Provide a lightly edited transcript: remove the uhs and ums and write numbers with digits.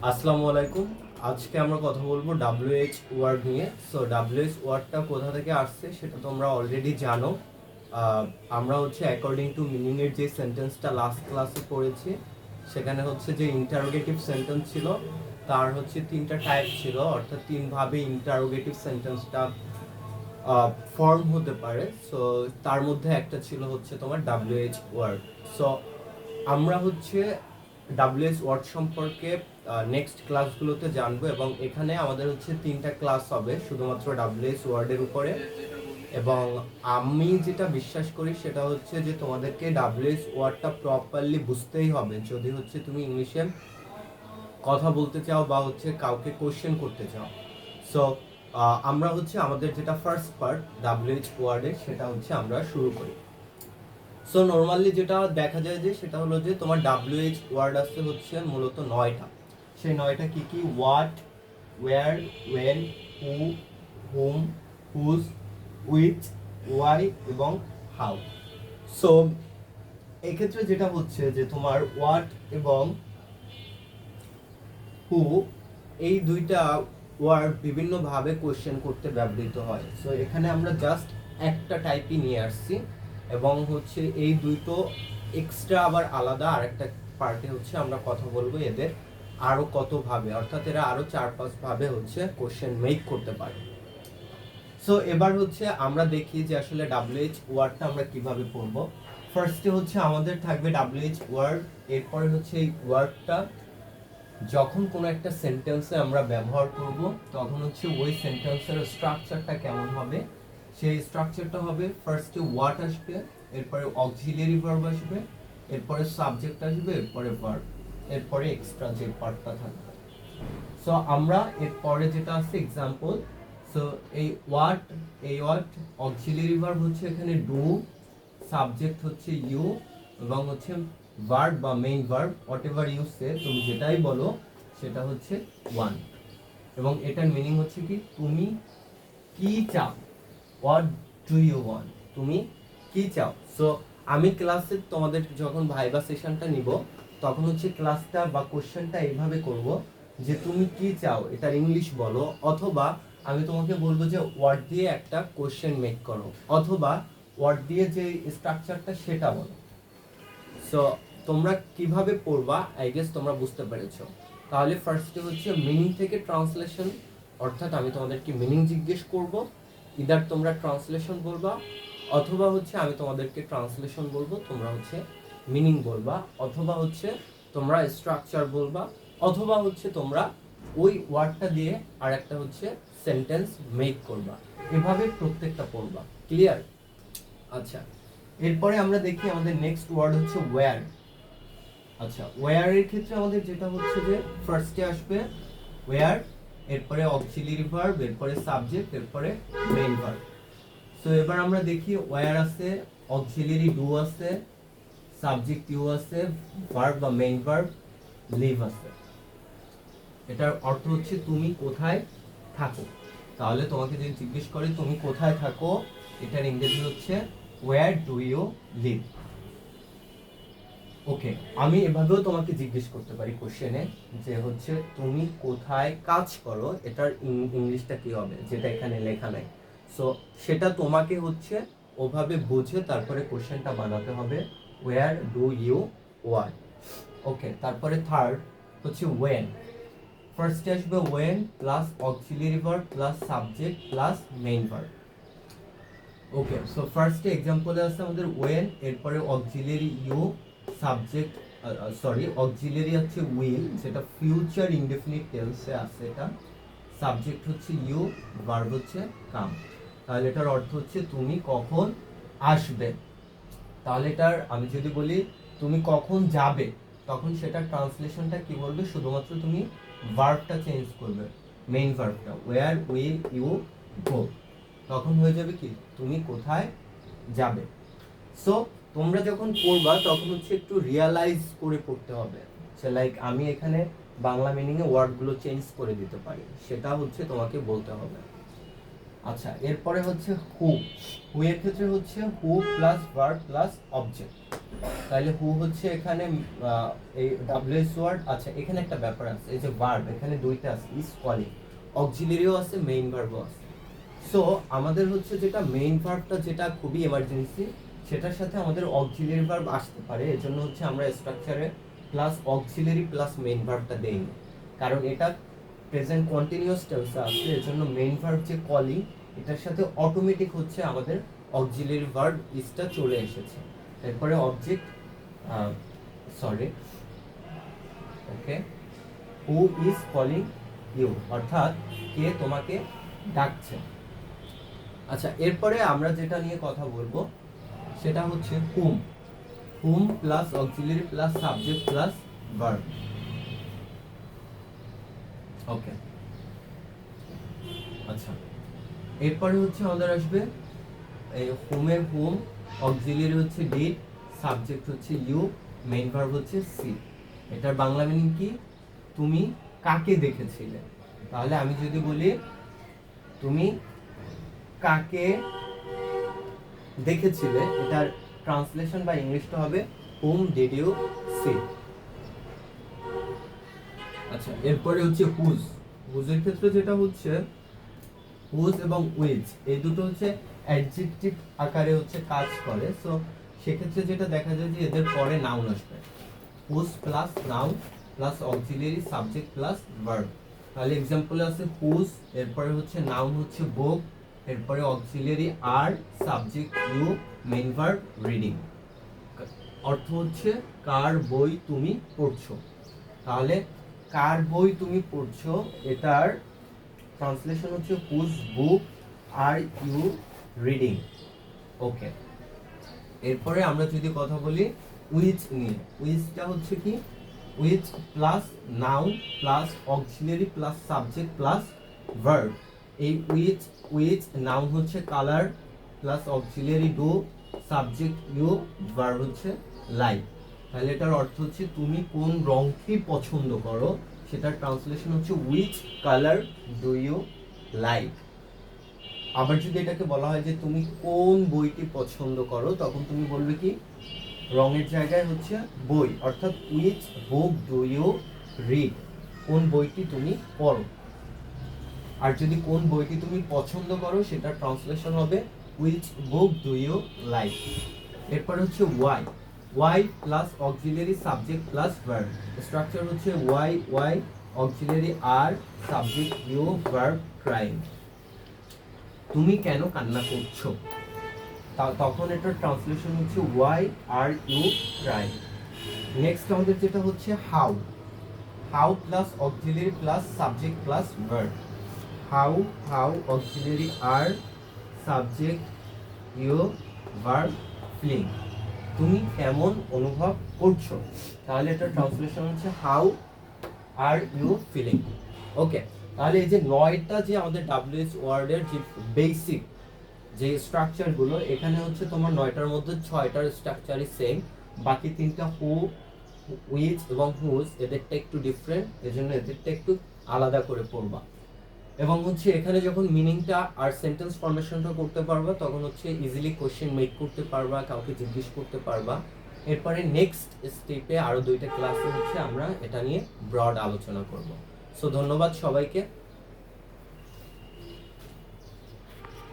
আসসালামু আলাইকুম। আজকে আমরা কথা বলবো WH ওয়ার্ড নিয়ে। সো WH ওয়ার্ডটা কোথা থেকে আসছে সেটা তোমরা অলরেডি জানো। আমরা হচ্ছে অ্যাকর্ডিং টু মিনিং এর যে সেন্টেন্সটা লাস্ট ক্লাসে পড়েছি, সেখানে হচ্ছে যে ইন্টারোগেটিভ সেন্টেন্স ছিল, তার হচ্ছে তিনটা টাইপ ছিল, অর্থাৎ তিনভাবে ইন্টারোগেটিভ সেন্টেন্সটা ফর্ম হতে পারে। সো তার মধ্যে একটা ছিল হচ্ছে তোমার WH ওয়ার্ড। সো আমরা হচ্ছে WH ওয়ার্ড সম্পর্কে নেক্সট ক্লাসগুলোতে জানবো, এবং এখানে আমাদের হচ্ছে তিনটা ক্লাস হবে শুধুমাত্র WH ওয়ার্ডের উপরে। এবং আমি যেটা বিশ্বাস করি সেটা হচ্ছে যে তোমাদেরকে WH ওয়ার্ডটা প্রপারলি বুঝতেই হবে যদি হচ্ছে তুমি ইংলিশে কথা বলতে চাও বা হচ্ছে কাউকে কোশ্চেন করতে চাও। সো আমরা হচ্ছে আমাদের যেটা ফার্স্ট পার্ট WH ওয়ার্ডের, সেটা হচ্ছে আমরা শুরু করি। সো নর্মালি যেটা দেখা যায় যে সেটা হলো যে তোমার WH ওয়ার্ড আসছে হচ্ছে মূলত 9টা। সেই 9টা কি কি? What, where, when, who, whom, whose, which, why এবং হাউ। সো এক্ষেত্রে যেটা হচ্ছে যে তোমার হোয়াট এবং হু, এই দুইটা ওয়ার্ড বিভিন্নভাবে কোশ্চেন করতে ব্যবহৃত হয়। সো এখানে আমরা জাস্ট একটা টাইপই নিয়ে আসছি, এবং হচ্ছে এই দুটো এক্সট্রা আবার আলাদা আরেকটা পার্টে হচ্ছে আমরা কথা বলবো এদের আরো কত ভাবে, অর্থাৎ এরা আরো 4-5 ভাবে হচ্ছে কোশ্চেন মেক করতে পারে। সো এবার হচ্ছে আমরা দেখি যে আসলে WH ওয়ার্ডটা আমরা কিভাবে পড়বো। ফার্স্টে হচ্ছে আমাদের থাকবে WH ওয়ার্ড, এরপরে হচ্ছে এই ওয়ার্ডটা যখন কোনো একটা সেন্টেন্সে আমরা ব্যবহার করব তখন হচ্ছে ওই সেন্টেন্সের স্ট্রাকচারটা কেমন হবে, সেই স্ট্রাকচারটা হবে ফার্স্টে হোয়াট আসবে, এরপরে অক্সিলিয়ারি ভার্ব আসবে, এরপরে সাবজেক্ট আসবে, এরপরে ভার্ব, এরপরে এক্সট্রা যে পার্টটা থাকবে। সো আমরা এরপরে যেটা আছে এক্সাম্পল। সো এই ওয়াট অক্সিলিয়ারি ভার্ব হচ্ছে এখানে ডু, সাবজেক্ট হচ্ছে ইউ, এবং হচ্ছে ভার্ব বা মেইন ভার্ব হোয়াটএভার ইউ সে, তুমি যেটাই বলো সেটা হচ্ছে ওয়ান। এবং এটার মিনিং হচ্ছে কি? তুমি কি চাও, হোয়াট ডু ইউ ওয়ান্ট, তুমি কি চাও। সো আমি ক্লাসে তোমাদের যখন ভাইবা সেশনটা নিব তখন হচ্ছে ক্লাসটা বা কোশ্চেনটা এইভাবে করব যে তুমি কি চাও এটার ইংলিশ বলো, অথবা আমি তোমাকে বলবো যে ওয়ার্ড দিয়ে একটা কোশ্চেন মেক করো, অথবা ওয়ার্ড দিয়ে যে স্ট্রাকচারটা সেটা বলো। সো তোমরা কিভাবে পড়বা আই গেস তোমরা বুঝতে পেরেছো। তাহলে ফার্স্টে হচ্ছে মিনিং থেকে ট্রান্সলেশন, অর্থাৎ আমি তোমাদেরকে মিনিং জিজ্ঞেস করব, ইদার তোমরা ট্রান্সলেশন বলবা, অথবা হচ্ছে আমি তোমাদেরকে ট্রান্সলেশন বলবো, তোমরা হচ্ছে মিনিং বলবা, অথবা হচ্ছে তোমরা স্ট্রাকচার বলবা, অথবা হচ্ছে তোমরা ওই ওয়ার্ডটা দিয়ে আর একটা হচ্ছে সেন্টেন্স মেক করবা। এভাবে প্রত্যেকটা পড়বা। ক্লিয়ার? আচ্ছা, এরপরে আমরা দেখি আমাদের নেক্সট ওয়ার্ড হচ্ছে ওয়্যার। আচ্ছা, ওয়্যার এর ক্ষেত্রে আমাদের যেটা হচ্ছে যে ফার্স্টে আসবে ওয়্যার, এরপরে অক্সিলিয়ারি ভার্ব, এরপরে সাবজেক্ট, এরপরে মেইন ভার্ব। সো এবার আমরা দেখি ওয়্যার আছে, অক্সিলিয়ারি ডু আছে, সাবজেক্ট ইউ আছে, ভার্ব বা মেইন ভার্ব লিভ আছে। এটার অর্থ হচ্ছে তুমি কোথায় থাকো। তাহলে তোমাকে যদি জিজ্ঞেস করে তুমি কোথায় থাকো, এটার ইংরেজি হচ্ছে where do you live? ওকে, আমি এভাবেও তোমাকে জিজ্ঞেস করতে পারি কোশ্চেনে যে হচ্ছে তুমি কোথায় কাজ করো, এটার ইংলিশটা কি হবে, যেটা এখানে লেখা নাই। সো সেটা তোমাকে হচ্ছে ওভাবে বুঝে তারপরে কোশ্চেনটা বানাতে হবে, where do you work? ওকে, তারপরে থার্ড হচ্ছে when। ফার্স্টে আসবে when plus auxiliary verb plus subject plus main verb. Okay, so ফার্স্টে এক্সাম্পলে আছে আমাদের when, এরপরে অক্সিলিয়ারি ইউ, সাবজেক্ট অক্সিলিয়ারি হচ্ছে উইল, যেটা ফিউচার ইনডেফিনিট টেন্সে আছে, এটা সাবজেক্ট হচ্ছে ইউ, ভার্ব হচ্ছে কাম। তাহলে এটার অর্থ হচ্ছে তুমি কখন আসবে। তাহলে এটার আমি যদি বলি তুমি কখন যাবে, তখন সেটা ট্রান্সলেশনটা কি বলবে? শুধুমাত্র তুমি ভার্বটা চেঞ্জ করবে, মেইন ভার্বটা ওয়্যার উইল ইউ গো, তখন হয়ে যাবে কি তুমি কোথায় যাবে। সো তোমরা যখন পড়বা তখন হচ্ছে একটু রিয়ালাইজ করে পড়তে হবে, সে লাইক আমি এখানে বাংলা মিনিংয়ে ওয়ার্ডগুলো চেঞ্জ করে দিতে পারি, সেটা হচ্ছে তোমাকে বলতে হবে। আচ্ছা, এরপরে হচ্ছে হু। হু এর ক্ষেত্রে হচ্ছে who plus verb plus object. তাহলে হু হচ্ছে এখানে এই ডাব্লিউএস ওয়ার্ড। আচ্ছা, এখানে একটা ব্যাপার আছে, এই যে ভার্ব এখানে দুইটা আছে, ইজ কলিং, অক্সিলারিও আছে, মেইন ভার্বও আছে। সো আমাদের হচ্ছে যেটা মেইন ভার্বটা যেটা খুবই এমার্জেন্সি, সেটার সাথে আমাদের অক্সিলারি ভার্ব আসতে পারে। এজন্য হচ্ছে আমরা স্ট্রাকচারে প্লাস অক্সিলারি প্লাস মেইন ভার্বটা দেইনি, কারণ এটা প্রেজেন্ট কন্টিনিউয়াস টেন্সে আছে। এজন্য মেইন ভার্ব যে কলিং, এটার সাথে অটোমেটিক হচ্ছে আমাদের অক্সিলারি ভার্ব ইজটা চলে এসেছে। এরপরে object, sorry, okay, who is calling you, অর্থাৎ কে তোমাকে ডাকছে। আচ্ছা, এরপরে আমরা যেটা নিয়ে কথা বলবো সেটা হচ্ছে whom. Whom plus auxiliary plus subject plus verb. Okay, আচ্ছা, এরপরে হচ্ছে আমাদের আসবে এই হোমের হোম, অক্সিলারি হচ্ছে ডিড, সাবজেক্ট হচ্ছে ইউ, মেইন ভার্ব হচ্ছে সি। এটার বাংলা মিনিং কি? তুমি কাকে দেখেছিলে। তাহলে আমি যদি বলি তুমি কাকে দেখেছিলে, এটার ট্রান্সলেশন বা ইংলিশটা হবে whom did you see। আচ্ছা, এরপরে হচ্ছে হুজ। হুজের ক্ষেত্রে যেটা হচ্ছে হুজ এবং উইচ, এই দুটো হচ্ছে অ্যাডজেক্টিভ আকারে হচ্ছে কাজ করে। সো সেক্ষেত্রে যেটা দেখা যায় যে এদের পরে নাউন আসবে, whose plus noun plus auxiliary subject plus verb. তাহলে এক্সাম্পলে আছে হুজ, এরপরে হচ্ছে নাউন হচ্ছে বুক, এরপরে auxiliary are, subject you, main verb reading. অর্থ হচ্ছে কার বই তুমি পড়ছো। তাহলে কার বই তুমি পড়ছো, এটার ট্রান্সলেশন হচ্ছে whose book are you reading. Okay, এরপরে আমরা যদি কথা বলি উইচ নিয়ে, উইচটা হচ্ছে কি? Which plus noun plus auxiliary plus subject plus verb. এই উইচ নাউন হচ্ছে colour plus auxiliary do, subject you, verb হচ্ছে লাইক। তাহলে এটার অর্থ হচ্ছে তুমি কোন রংটি পছন্দ করো, সেটার ট্রান্সলেশন হচ্ছে which colour do you like. আবার যদি এটাকে বলা হয় যে তুমি কোন বইটি পছন্দ করো, তখন তুমি বলবে কি? রঙের জায়গায় হচ্ছে বই, অর্থাৎ which book do you read, কোন বইটি তুমি পড়ো। আর যদি কোন বইটি তুমি পছন্দ করো, সেটার ট্রান্সলেশন হবে which book do you like. এরপর হচ্ছে why. Why plus auxiliary subject plus verb. Structure হচ্ছে why auxiliary are, subject you, verb crying. তুমি কেন কান্না করছো, তখন এটার ট্রান্সলেশন হচ্ছে why are you crying. Next আমাদের যেটা হচ্ছে how. How plus auxiliary plus subject plus verb. How auxiliary are, subject you, verb feeling. তুমি কেমন অনুভব করছো, তাহলে এটা ট্রান্সলেশন হচ্ছে হাউ আর ইউ ফিলিং। ওকে, তাহলে এই যে 9টা যে আমাদের ডাব্লিউএইচ ওয়ার্ডের যে বেসিক যে স্ট্রাকচারগুলো, এখানে হচ্ছে তোমার 9টার মধ্যে 6টার স্ট্রাকচারই সেম, বাকি 3টা হু, উইচ এবং হুজ, এদেরটা একটু ডিফারেন্ট, এজন্য এদেরটা একটু আলাদা করে পড়বা। এবং হচ্ছে এখানে যখন মিনিংটা আর সেন্টেন্স ফরমেশনটা করতে পারবা, তখন হচ্ছে ইজিলি কোশ্চেন মেক করতে পারবা, কাউকে জিজ্ঞেস করতে পারবা। এরপরে নেক্সট স্টেপে আরো 2টা ক্লাসে হচ্ছে আমরা এটা নিয়ে ব্রড আলোচনা করব। সো ধন্যবাদ সবাইকে।